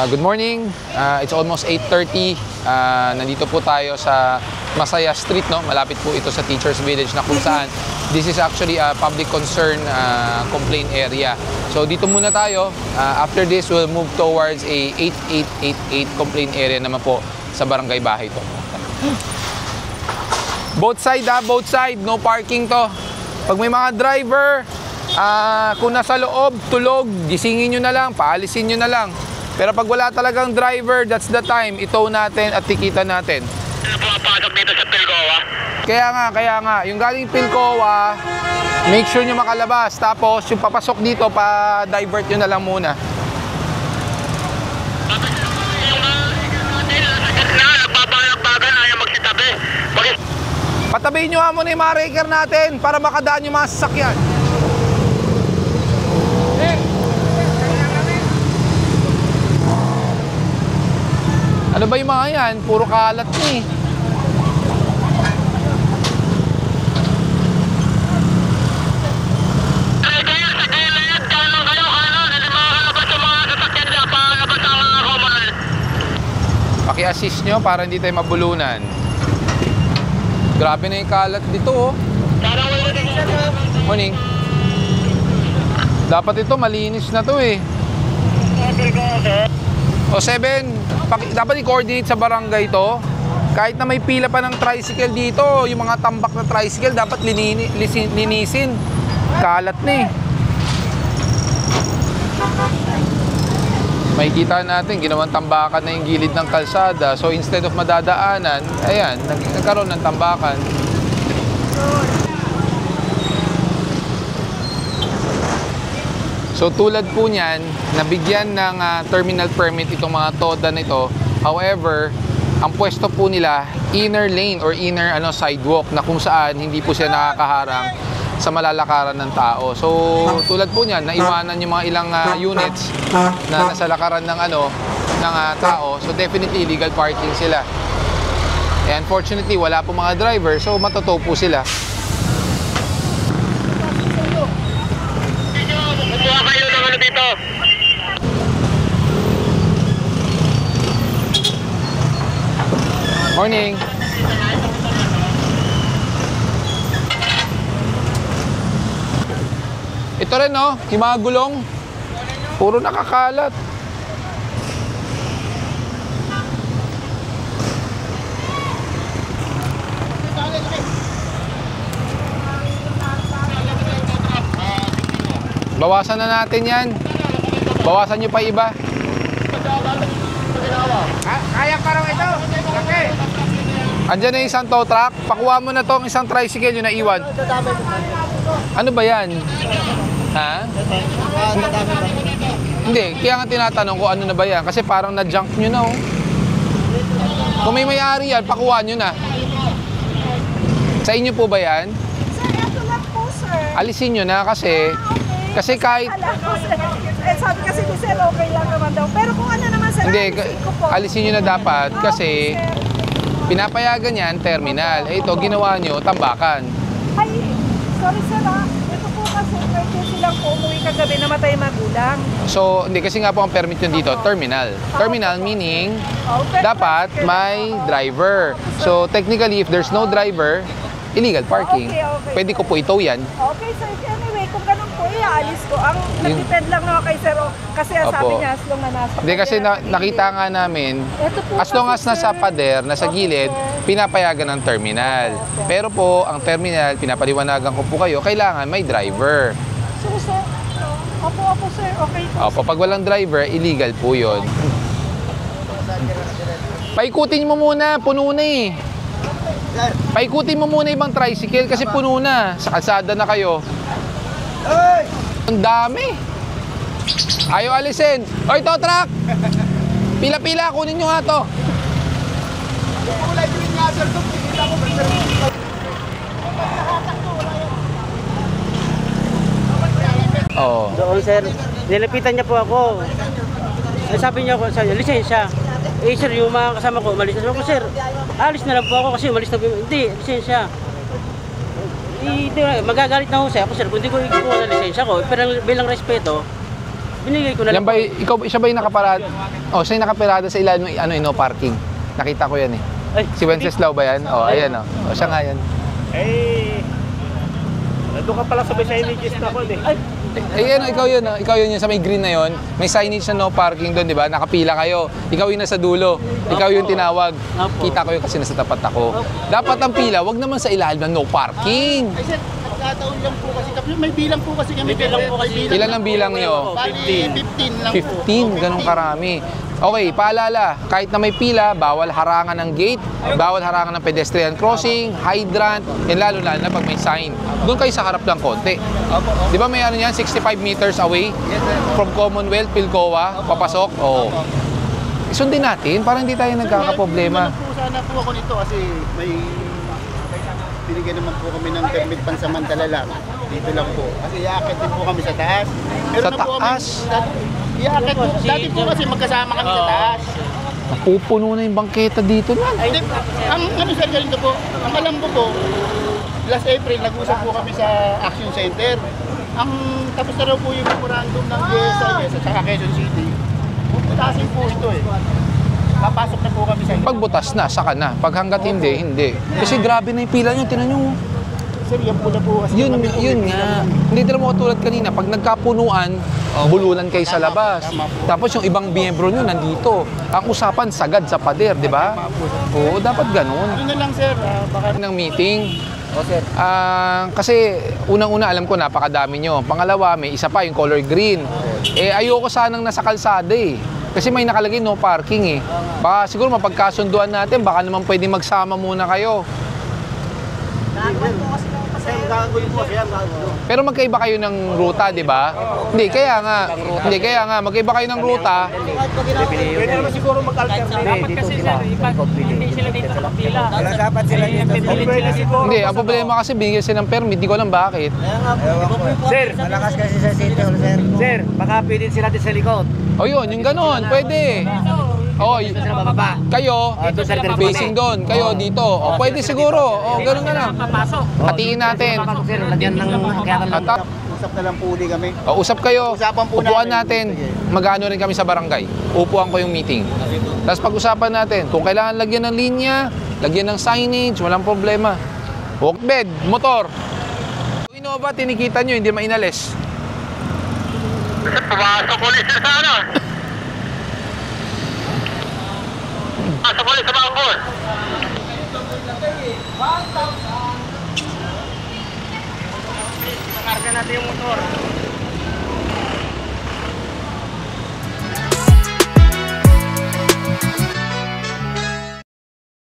Good morning. It's almost 8:30. Nandito po tayo sa Masaya Street, no? Malapit po ito sa Teachers Village na kung saan this is actually a public concern complaint area. So dito muna tayo. After this, we'll move towards a 8888 complaint area naman po sa Barangay Bahay to. Both side both side. No parking to. Pag may mga driver, kung nasa loob, tulog, gisingin nyo na lang, paalisin nyo na lang. Pero pag wala talagang driver, that's the time, itow natin at tikita natin. Pumapasok dito sa Pilcoa? Kaya nga, yung galing Pilcoa, make sure nyo makalabas. Tapos yung papasok dito, pa-divert nyo na lang muna. Nagbabalak-bagan, ayaw magsitabi. Patabihin nyo nga muna yung mga raker natin para makadaan yung mga sasakyan. Ano ba yung mga yan? Puro kalat ni. Paki-assist nyo para hindi tayo mabulunan. Grabe na yung kalat dito, oh. Morning. Dapat ito malinis na to eh. O 7, dapat i-coordinate sa barangay to. Kahit na may pila pa ng tricycle dito, yung mga tambak na tricycle dapat linisin. Kalat na eh. Makikita natin, ginawang tambakan na yung gilid ng kalsada. So instead of madadaanan, ayan, nagkaroon ng tambakan. So tulad po niyan, nabigyan ng terminal permit itong mga TODA nito. However, ang pwesto po nila, inner lane or inner sidewalk na kung saan hindi po sila nakakaharang sa malalakaran ng tao. So tulad po niyan, naiwanan yung mga ilang units na nasa lakaran ng tao. So definitely illegal parking sila. And unfortunately, wala po mga driver, so matotow po sila. Kumuha kayo ng ano dito. Morning. Ito rin, no? Yung mga gulong. Puro nakakalat. Bawasan na natin yan. Bawasan nyo pa iba. Kaya pa raw ito. Okay. Andyan na yung isang tow truck. Pakuha mo na tong isang tricycle yung naiwan. Ano ba yan? Ha? Hindi. Kaya nga tinatanong ko ano na ba yan. Kasi parang na-junk nyo na, oh. Kung may may-ari yan, pakuha nyo na. Sa inyo po ba yan? Sir, ito lang po, sir. Alisin nyo na kasi... Kasi kahit... Sabi kasi ni sir, okay lang naman daw. Pero kung ano naman sir, Hindi, alisin nyo na dapat kasi pinapayagan yan, terminal. Eh ito, ginawa nyo, tambakan. Ay, sorry sir ito po kasi emergency lang po umuwi kagabi, namatay magulang. So, hindi kasi nga po ang permit nyo dito, terminal. Terminal meaning, dapat may driver. So, technically, if there's no driver, illegal parking. Okay. Pwede ko po itow yan. Okay sir, anyway, kung ganun po, iaalis ko. Ang nag-depend lang naman kay sir, kasi sabi niya, as long na nasa. Hindi kasi nakita nga namin, as long as nasa pader, nasa gilid, pinapayagan ng terminal. Pero po, ang terminal, pinapaliwanagan ko po kayo, kailangan may driver. So sir, opo sir, okay po. Opo, pag walang driver, illegal po yun. Paikutin mo muna, puno na eh. Paikutin mo muna ibang tricycle kasi puno na. Sa kalsada na kayo. Ang dami. Ayaw alisin. Oy, tow truck! Pila-pila, kunin nyo nga to. Oo. Doon sir, nilapitan niya po ako. Sabi niya ako sa lisensya. Eh sir, yung mga kasama ko, umalis na. Sabi ko, sir, alis na lang po ako kasi umalis na po. Hindi, lisensya. Magagalit na ho siya ako, sir, kung hindi ko ikuha ng lisensya ko, pero bilang respeto, Binigay ko na Yan lang ba, po. ikaw, siya ba yung nakaparada? Oh, siya yung nakaparada sa ilalim ng no parking. Nakita ko yan eh. Ay, Si Wenceslao ba yan? Oh, ayan oh. Oh, siya nga yan. Eh, nandun ka pala sa may signages na ako eh. Ay, Eh, ano, ikaw yun, oh. Ikaw yun yung sa may green na yun. May signage na no parking doon, di ba? Nakapila kayo. Ikaw yung nasa dulo. Ikaw yung tinawag. Opo. Kita ko yun kasi nasa tapat ako. Dapat ang pila, wag naman sa ilalim ng no parking. Ay sir, nagkataon lang po kasi kami. May bilang po kasi kami. May bilang po kasi. Ilan ang bilang nyo? Bali, 15 lang po. 15, ganun karami. Okay, paalala, kahit na may pila, bawal harangan ng gate, bawal harangan ng pedestrian crossing, hydrant, and lalo-lalo na pag may sign. Doon kayo sa harap lang konti. Di ba may ano yan, 65 meters away from Commonwealth, Pilcoa, papasok? Oo. Sundin natin para hindi tayo nagkakaproblema. Po sana po ako nito kasi may binigyan naman po kami ng permit pansamantala lang. Dito lang po. Kasi iaakit din po kami sa taas. Sa na po taas? Iaakit po. Dati po kasi magkasama kami sa taas. Napupuno na yung bangketa dito na. Hindi, ang ano sir, ganito po, ang alam ko po, last April, nag-usap po kami sa Action Center. Ang tapos na raw po yung memorandum ng GSIS at saka Quezon City. Puputasin po ito eh. Papasok na po kami sa inyo. Pagbutas na, saka na. Pag hanggat hindi, hindi. Kasi grabe na yung pila nyo, tinan nyo. Sir, yan po na po kasi. Yun, kami po, yun may nga. bilang- Hindi din mo katulad kanina, pag nagkapunuan, bulunan kayo sa labas. Tapos yung ibang miyembro nyo nandito. Ang usapan, sagad sa pader, di ba? Oo, dapat ganun. Yun na lang sir, baka Ng meeting, kasi unang-una alam ko napakadami nyo. Pangalawa, may isa pa, yung color green. Eh, ayoko sanang nasa kalsada eh. Kasi may nakalagay no parking eh. Baka siguro mapagkasunduan natin, baka naman pwede magsama muna kayo. Pero magkaiba kayo ng ruta, di ba? Hindi, kaya nga. Hindi, kaya nga. Magkaiba kayo ng ruta. Pwede naman siguro mag-alternate. dapat kasi sir, hindi sila dito nakapila. Wala dapat sila dito. Pwede siguro. Hindi, ang problema kasi bigyan sila ng permit. Di ko alam bakit. Sir, malakas kasi sa City Hall, sir. Sir, baka pwede sila din sa likod. O yun, yung ganon. Pwede. O, kayo, facing doon. Kayo dito. O, pwede siguro. O, ganon na lang. Hatiin natin. Sir, lagyan ng kaya At, usap na lang po uli kami. o, usap kayo. Usapan po Upuan natin. natin. Magano rin kami sa barangay. Upuan ko yung meeting. Tapos pag-usapan natin. Kung kailangan lagyan ng linya, lagyan ng signage, walang problema. Walkbed, motor. Yung Innova, tinikita nyo, hindi mainalis. Pumasok ulit siya sa ano. Pumasok ulit sa bangkol. Karga natin yung motor.